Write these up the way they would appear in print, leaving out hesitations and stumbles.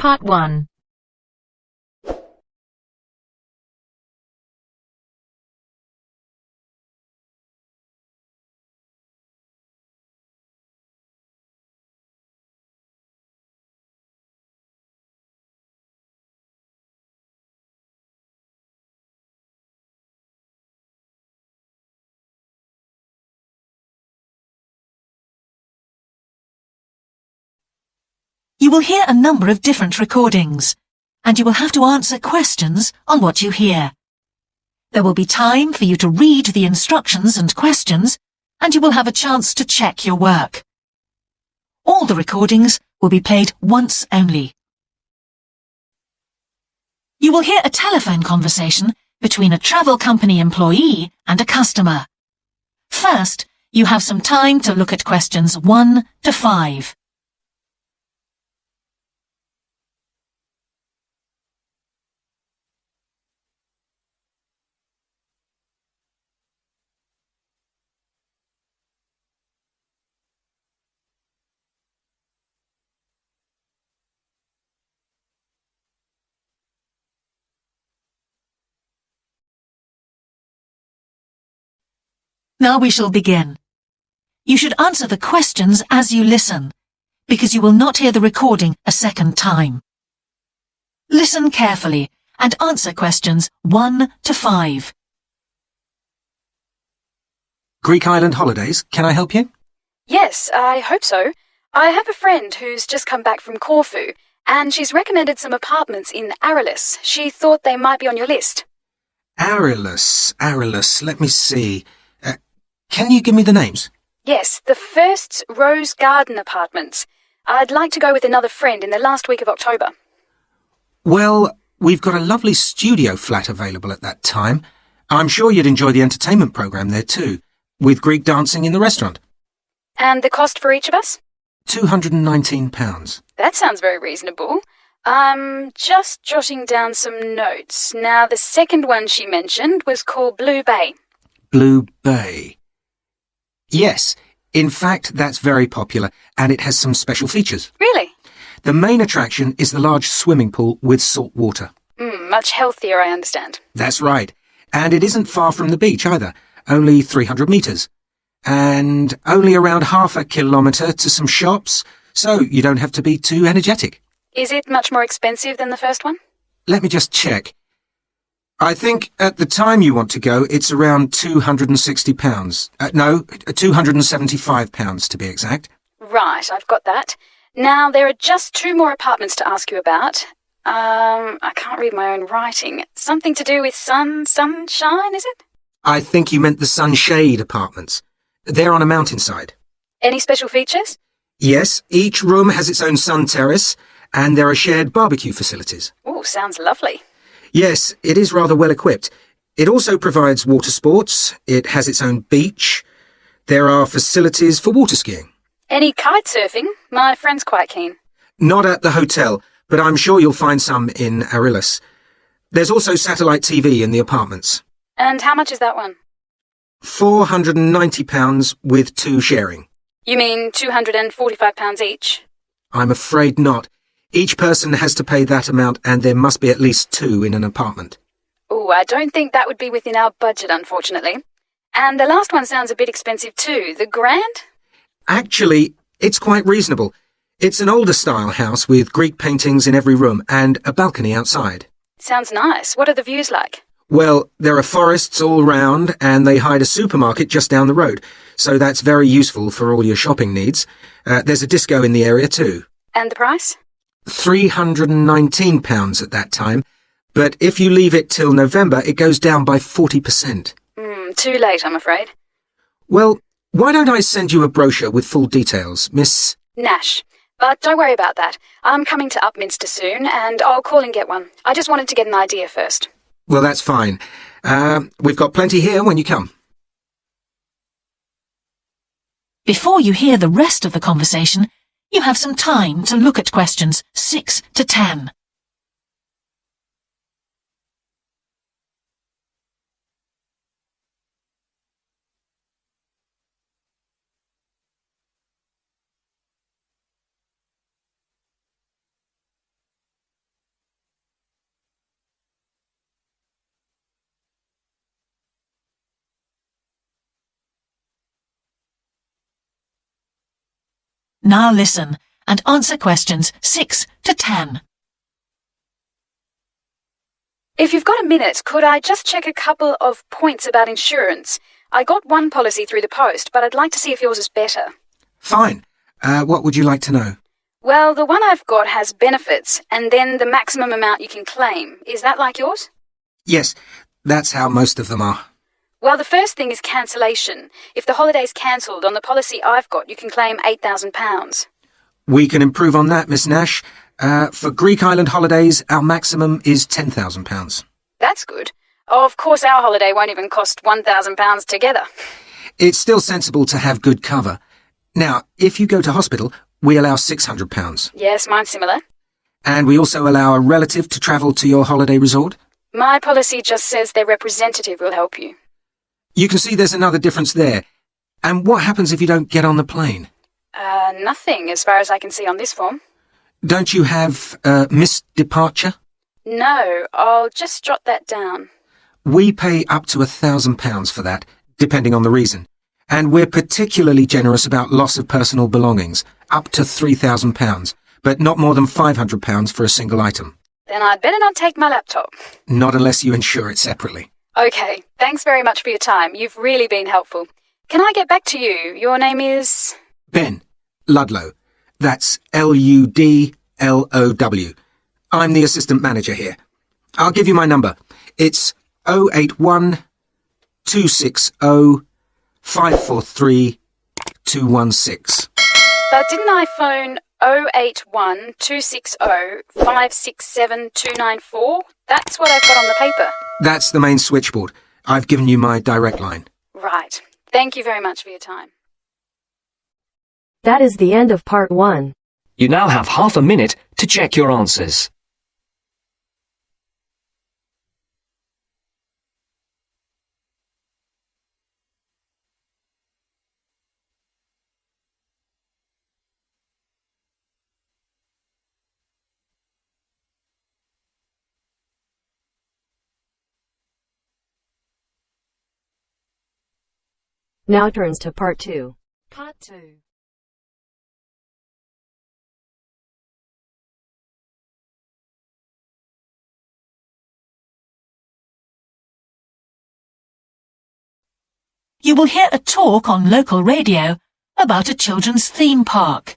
Part 1. You will hear a number of different recordings, and you will have to answer questions on what you hear. There will be time for you to read the instructions and questions, and you will have a chance to check your work. All the recordings will be played once only. You will hear a telephone conversation between a travel company employee and a customer. First, you have some time to look at questions 1 to 5. Now we shall begin. You should answer the questions as you listen, because you will not hear the recording a second time. Listen carefully and answer questions 1 to 5. Greek island holidays, can I help you? Yes, I hope so. I have a friend who's just come back from Corfu, and she's recommended some apartments in Arelis. She thought they might be on your list. Arelis, let me see. Can you give me the names? Yes, the first's Rose Garden Apartments. I'd like to go with another friend in the last week of October. Well, we've got a lovely studio flat available at that time. I'm sure you'd enjoy the entertainment programme there too, with Greek dancing in the restaurant. And the cost for each of us? £219. That sounds very reasonable. I'm just jotting down some notes. Now, the second one she mentioned was called Blue Bay. Blue Bay. Yes, in fact, that's very popular, and it has some special features. Really? The main attraction is the large swimming pool with salt water. Much healthier, I understand. That's right. And it isn't far from the beach either, only 300 metres. And only around half a kilometre to some shops, so you don't have to be too energetic. Is it much more expensive than the first one? Let me just check. I think at the time you want to go, it's around £260. No, £275 to be exact. Right, I've got that. Now, there are just 2 more apartments to ask you about. I can't read my own writing. Something to do with sunshine, is it? I think you meant the Sunshade Apartments. They're on a mountainside. Any special features? Yes, each room has its own sun terrace, and there are shared barbecue facilities. Oh, sounds lovely. Yes, it is rather well equipped. It also provides water sports. It has its own beach. There are facilities for water skiing. Any kite surfing? My friend's quite keen. Not at the hotel, but I'm sure you'll find some in Arelis. There's also satellite TV in the apartments. And how much is that one? £490 with 2 sharing. You mean £245 each? I'm afraid not. Each person has to pay that amount, and there must be at least 2 in an apartment. Oh, I don't think that would be within our budget, unfortunately. And the last one sounds a bit expensive too. The Grand? Actually, it's quite reasonable. It's an older style house with Greek paintings in every room and a balcony outside. Sounds nice. What are the views like? Well, there are forests all round, and they hide a supermarket just down the road, so that's very useful for all your shopping needs. There's a disco in the area too. And the price? £319 at that time, but if you leave it till November, it goes down by 40%. Too late, I'm afraid. Well, why don't I send you a brochure with full details, Miss... Nash. But don't worry about that. I'm coming to Upminster soon, and I'll call and get one. I just wanted to get an idea first. Well, that's fine. We've got plenty here when you come. Before you hear the rest of the conversation, you have some time to look at questions 6 to 10. Now listen and answer questions 6 to 10. If you've got a minute, could I just check a couple of points about insurance? I got one policy through the post, but I'd like to see if yours is better. Fine. What would you like to know? Well, the one I've got has benefits, and then the maximum amount you can claim. Is that like yours? Yes, that's how most of them are. Well, the first thing is cancellation. If the holiday's cancelled on the policy I've got, you can claim £8,000. We can improve on that, Miss Nash. For Greek island holidays, our maximum is £10,000. That's good. Of course, our holiday won't even cost £1,000 together. It's still sensible to have good cover. Now, if you go to hospital, we allow £600. Yes, mine's similar. And we also allow a relative to travel to your holiday resort. My policy just says their representative will help you. You can see there's another difference there. And what happens if you don't get on the plane? Nothing, as far as I can see on this form. Don't you have missed departure? No, I'll just jot that down. We pay up to £1,000 for that, depending on the reason. And we're particularly generous about loss of personal belongings, up to £3,000, but not more than £500 for a single item. Then I'd better not take my laptop. Not unless you insure it separately. Okay, thanks very much for your time. You've really been helpful. Can I get back to you? Your name is... Ben Ludlow. That's Ludlow. I'm the assistant manager here. I'll give you my number. It's 081 260 543 216. But didn't I phone 081 260 567 294? That's what I've got on the paper. That's the main switchboard. I've given you my direct line. Right. Thank you very much for your time. That is the end of part 1. You now have half a minute to check your answers. Now turns to part 2. Part 2. You will hear a talk on local radio about a children's theme park.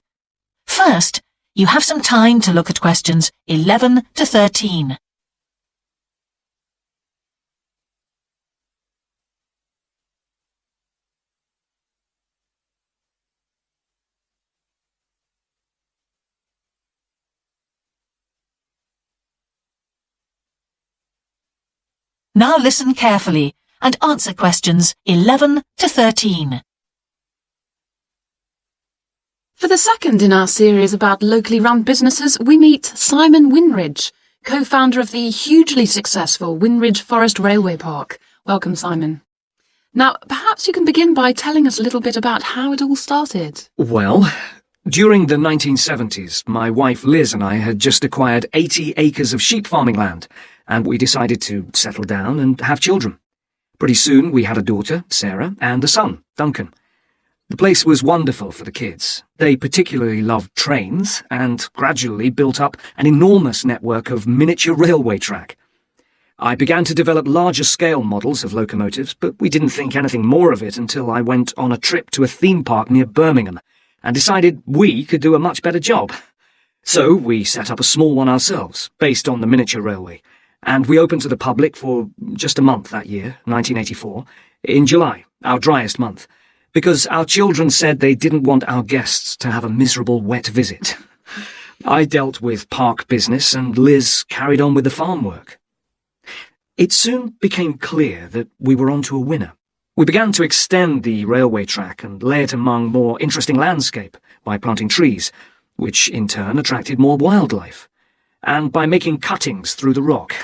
First, you have some time to look at questions 11 to 13. Now listen carefully and answer questions 11 to 13. For the second in our series about locally run businesses, we meet Simon Winridge, co-founder of the hugely successful Winridge Forest Railway Park. Welcome, Simon. Now, perhaps you can begin by telling us a little bit about how it all started. Well, during the 1970s, my wife Liz and I had just acquired 80 acres of sheep farming land, and we decided to settle down and have children. Pretty soon we had a daughter, Sarah, and a son, Duncan. The place was wonderful for the kids. They particularly loved trains and gradually built up an enormous network of miniature railway track. I began to develop larger scale models of locomotives, but we didn't think anything more of it until I went on a trip to a theme park near Birmingham and decided we could do a much better job. So we set up a small one ourselves, based on the miniature railway, and we opened to the public for just a month that year, 1984, in July, our driest month, because our children said they didn't want our guests to have a miserable wet visit. I dealt with park business and Liz carried on with the farm work. It soon became clear that we were onto a winner. We began to extend the railway track and lay it among more interesting landscape by planting trees, which in turn attracted more wildlife, and by making cuttings through the rock.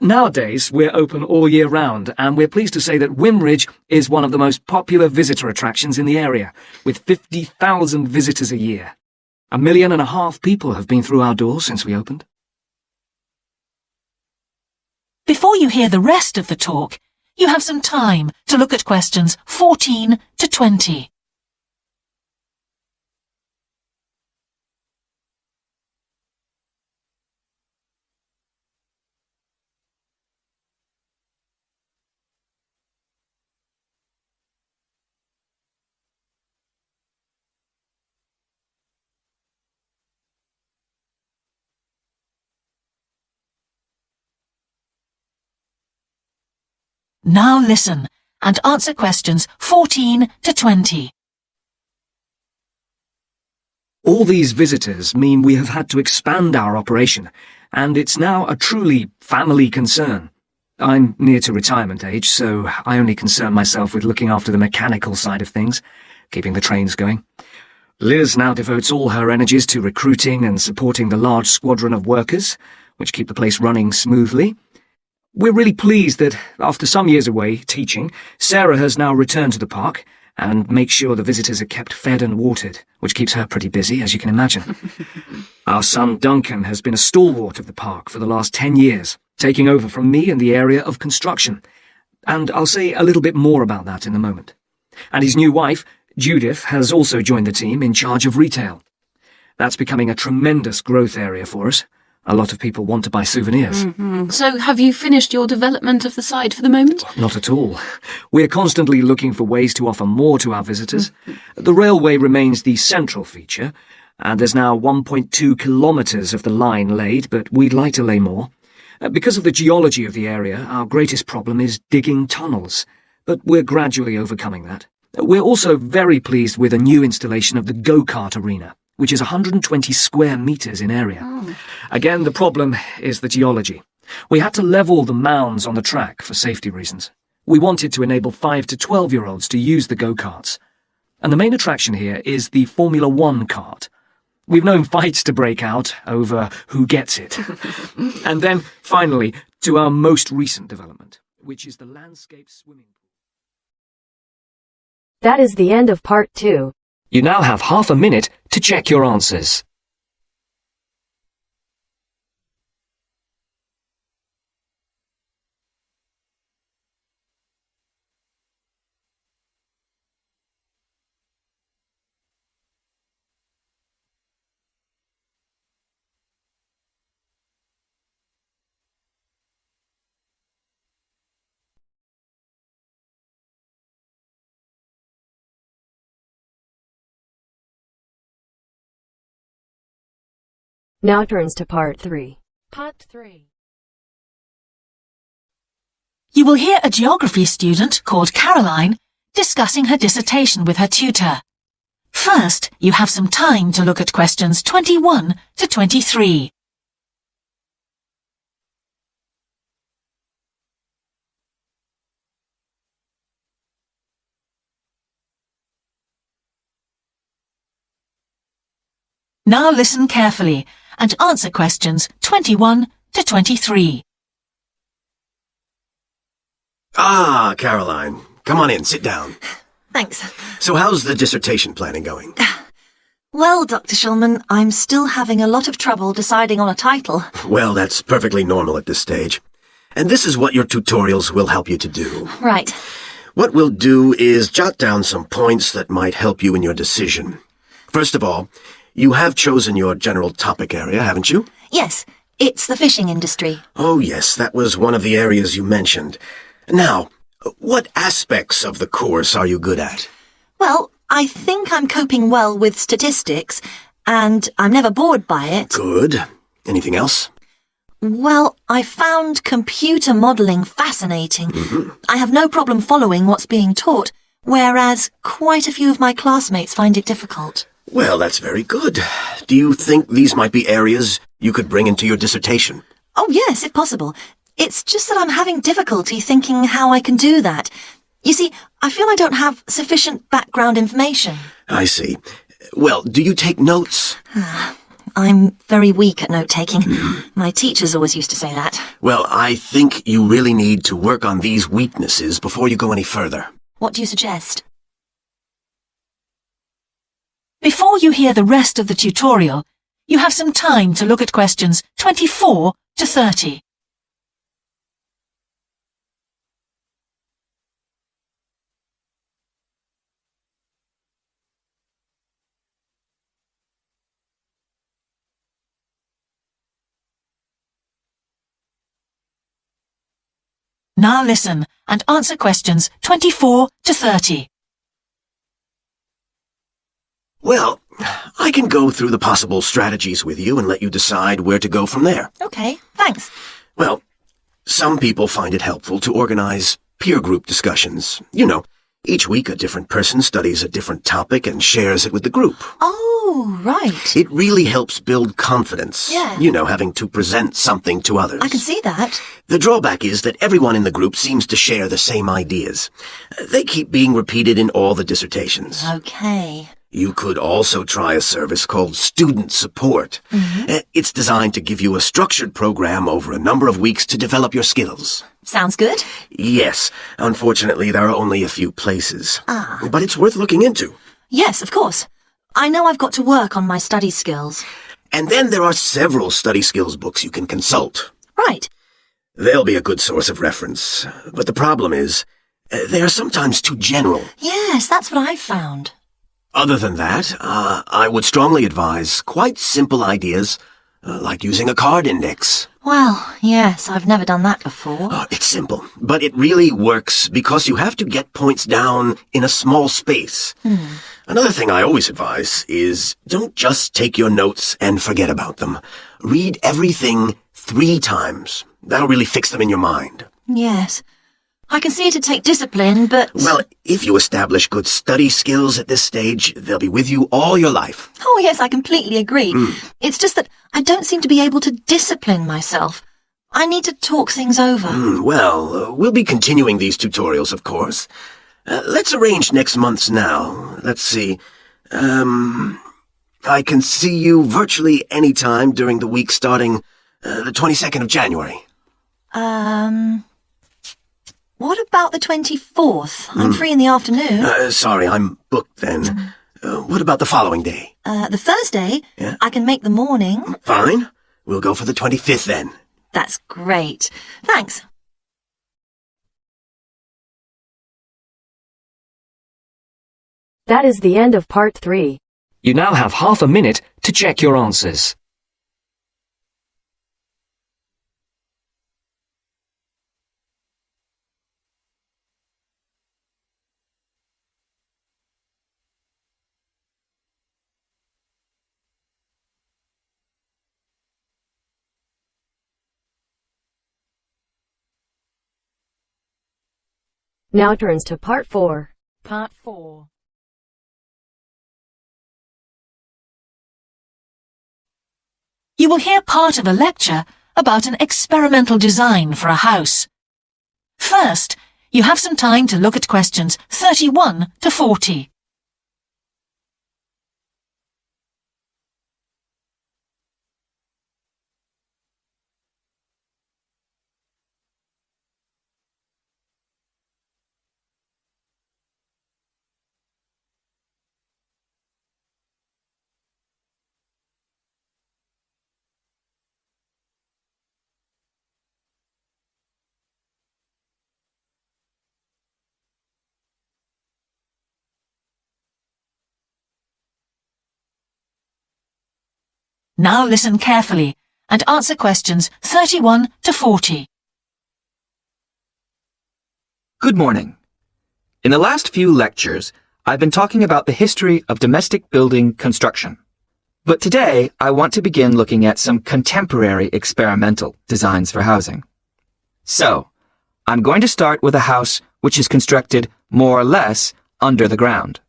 Nowadays, we're open all year round, and we're pleased to say that Winridge is one of the most popular visitor attractions in the area, with 50,000 visitors a year. 1.5 million people have been through our doors since we opened. Before you hear the rest of the talk, you have some time to look at questions 14 to 20. Now listen and answer questions 14 to 20. All these visitors mean we have had to expand our operation, and it's now a truly family concern. I'm near to retirement age, so I only concern myself with looking after the mechanical side of things, keeping the trains going. Liz now devotes all her energies to recruiting and supporting the large squadron of workers, which keep the place running smoothly. We're really pleased that, after some years away teaching, Sarah has now returned to the park and makes sure the visitors are kept fed and watered, which keeps her pretty busy, as you can imagine. Our son Duncan has been a stalwart of the park for the last 10 years, taking over from me in the area of construction. And I'll say a little bit more about that in a moment. And his new wife, Judith, has also joined the team in charge of retail. That's becoming a tremendous growth area for us. A lot of people want to buy souvenirs. So have you finished your development of the site for the moment? Not at all. We're constantly looking for ways to offer more to our visitors. The railway remains the central feature, and there's now 1.2 kilometres of the line laid, but we'd like to lay more. Because of the geology of the area, our greatest problem is digging tunnels, but we're gradually overcoming that. We're also very pleased with a new installation of the go-kart arena, which is 120 square metres in area. Again, the problem is the geology. We had to level the mounds on the track for safety reasons. We wanted to enable 5 to 12-year-olds to use the go-karts. And the main attraction here is the Formula One kart. We've known fights to break out over who gets it. And then, finally, to our most recent development, which is the landscape swimming pool. That is the end of part 2. You now have half a minute to check your answers. Now turns to part 3. Part 3. You will hear a geography student called Caroline discussing her dissertation with her tutor. First, you have some time to look at questions 21 to 23. Now listen carefully and answer questions 21 to 23. Ah, Caroline. Come on in, sit down. Thanks. So how's the dissertation planning going? Well, Dr. Shulman, I'm still having a lot of trouble deciding on a title. Well, that's perfectly normal at this stage. And this is what your tutorials will help you to do. Right. What we'll do is jot down some points that might help you in your decision. First of all, you have chosen your general topic area, haven't you? Yes, it's the fishing industry. Oh, yes, that was one of the areas you mentioned. Now, what aspects of the course are you good at? Well, I think I'm coping well with statistics, and I'm never bored by it. Good. Anything else? Well, I found computer modelling fascinating. I have no problem following what's being taught, whereas quite a few of my classmates find it difficult. Well, that's very good. Do you think these might be areas you could bring into your dissertation? Oh, yes, if possible. It's just that I'm having difficulty thinking how I can do that. You see, I feel I don't have sufficient background information. I see. Well, do you take notes? I'm very weak at note-taking. My teachers always used to say that. Well, I think you really need to work on these weaknesses before you go any further. What do you suggest? Before you hear the rest of the tutorial, you have some time to look at questions 24 to 30. Now listen and answer questions 24 to 30. Well, I can go through the possible strategies with you and let you decide where to go from there. Okay, thanks. Well, some people find it helpful to organize peer group discussions. You know, each week a different person studies a different topic and shares it with the group. Oh, right. It really helps build confidence. Yeah. You know, having to present something to others. I can see that. The drawback is that everyone in the group seems to share the same ideas. They keep being repeated in all the dissertations. Okay. You could also try a service called Student Support. It's designed to give you a structured program over a number of weeks to develop your skills. Sounds good. Yes, unfortunately there are only a few places. Ah. But it's worth looking into. Yes, of course. I know I've got to work on my study skills. And then there are several study skills books you can consult. Right. They'll be a good source of reference. But the problem is, they are sometimes too general. Yes, that's what I've found. Other than that, I would strongly advise quite simple ideas, like using a card index. Well, yes, I've never done that before. It's simple, but it really works because you have to get points down in a small space. Another thing I always advise is don't just take your notes and forget about them. Read everything 3 times. That'll really fix them in your mind. Yes. I can see it'd take discipline, but... Well, if you establish good study skills at this stage, they'll be with you all your life. Oh, yes, I completely agree. It's just that I don't seem to be able to discipline myself. I need to talk things over. Well, we'll be continuing these tutorials, of course. Let's arrange next month's now. Let's see. I can see you virtually any time during the week starting the 22nd of January. What about the 24th? I'm free in the afternoon. Sorry, I'm booked then. What about the following day? The Thursday? Yeah. I can make the morning. Fine. We'll go for the 25th then. That's great. Thanks. That is the end of part 3. You now have half a minute to check your answers. Now turns to part 4. Part 4. You will hear part of a lecture about an experimental design for a house. First, you have some time to look at questions 31 to 40. Now listen carefully and answer questions 31 to 40. Good morning. In the last few lectures, I've been talking about the history of domestic building construction. But today, I want to begin looking at some contemporary experimental designs for housing. So, I'm going to start with a house which is constructed more or less under the ground.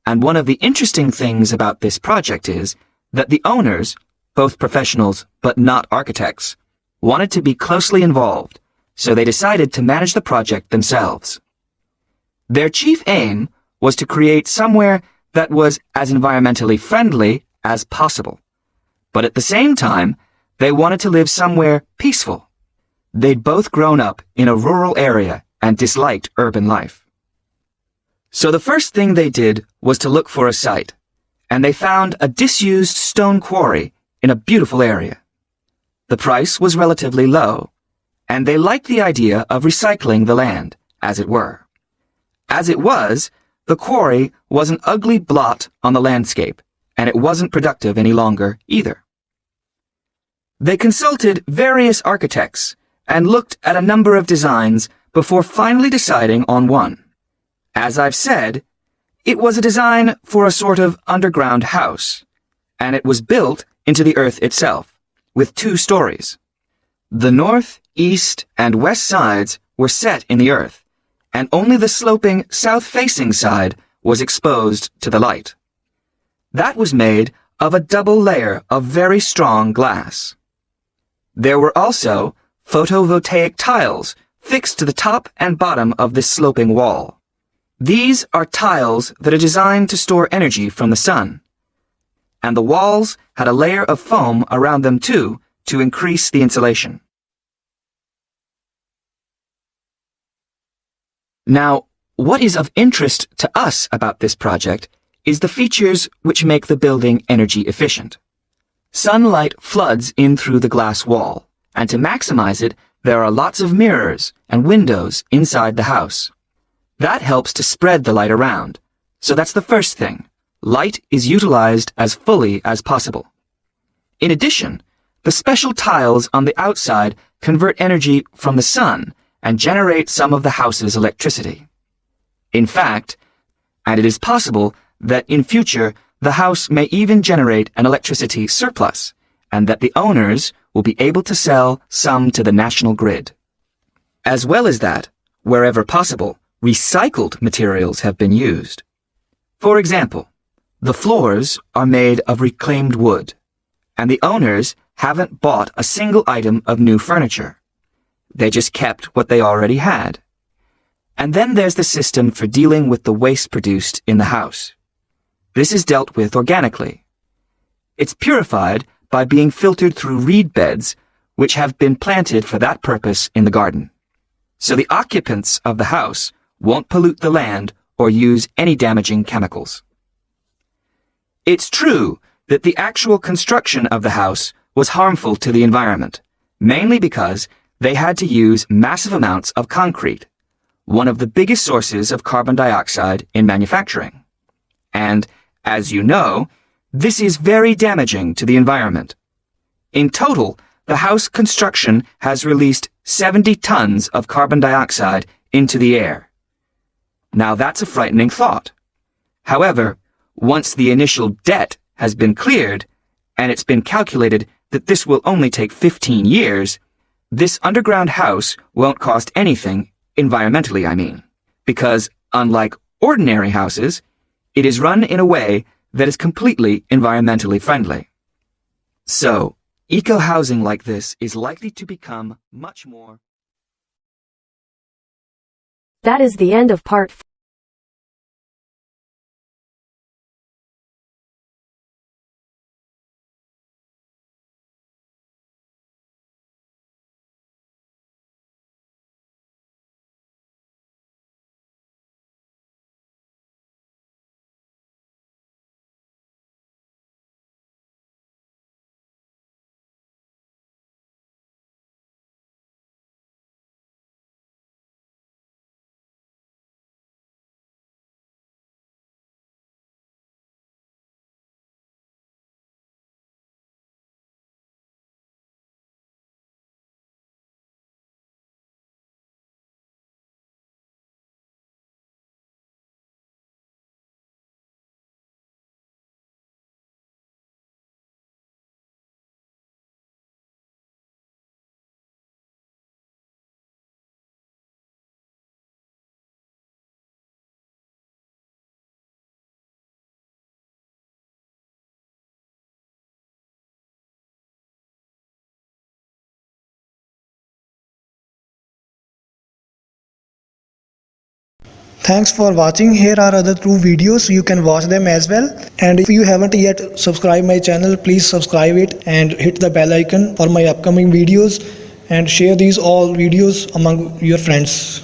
And one of the interesting things about this project is that the owners, both professionals but not architects, wanted to be closely involved, so they decided to manage the project themselves. Their chief aim was to create somewhere that was as environmentally friendly as possible, but at the same time, they wanted to live somewhere peaceful. They'd both grown up in a rural area and disliked urban life. So the first thing they did was to look for a site, and they found a disused stone quarry in a beautiful area. The price was relatively low, and they liked the idea of recycling the land, as it were. As it was, the quarry was an ugly blot on the landscape, and it wasn't productive any longer either. They consulted various architects and looked at a number of designs before finally deciding on one. As I've said, it was a design for a sort of underground house, and it was built into the earth itself, with 2 stories. The north, east, and west sides were set in the earth, and only the sloping south-facing side was exposed to the light. That was made of a double layer of very strong glass. There were also photovoltaic tiles fixed to the top and bottom of this sloping wall. These are tiles that are designed to store energy from the sun, and the walls had a layer of foam around them too to increase the insulation. Now, what is of interest to us about this project is the features which make the building energy efficient. Sunlight floods in through the glass wall, and to maximize it, there are lots of mirrors and windows inside the house. That helps to spread the light around. So that's the first thing. Light is utilized as fully as possible. In addition, the special tiles on the outside convert energy from the sun and generate some of the house's electricity. In fact, and it is possible that in future the house may even generate an electricity surplus, and that the owners will be able to sell some to the national grid. As well as that, wherever possible, recycled materials have been used. For example, the floors are made of reclaimed wood, and the owners haven't bought a single item of new furniture. They just kept what they already had. And then there's the system for dealing with the waste produced in the house. This is dealt with organically. It's purified by being filtered through reed beds, which have been planted for that purpose in the garden. So the occupants of the house won't pollute the land or use any damaging chemicals. It's true that the actual construction of the house was harmful to the environment, mainly because they had to use massive amounts of concrete, one of the biggest sources of carbon dioxide in manufacturing. And, as you know, this is very damaging to the environment. In total, the house construction has released 70 tons of carbon dioxide into the air. Now that's a frightening thought. However, once the initial debt has been cleared, and it's been calculated that this will only take 15 years, this underground house won't cost anything, environmentally I mean, because unlike ordinary houses, it is run in a way that is completely environmentally friendly. So, eco-housing like this is likely to become much more. That is the end of part 4. Thanks for watching. Here are other 2 videos. You can watch them as well. And if you haven't yet subscribed my channel, please subscribe it and hit the bell icon for my upcoming videos, and share these all videos among your friends.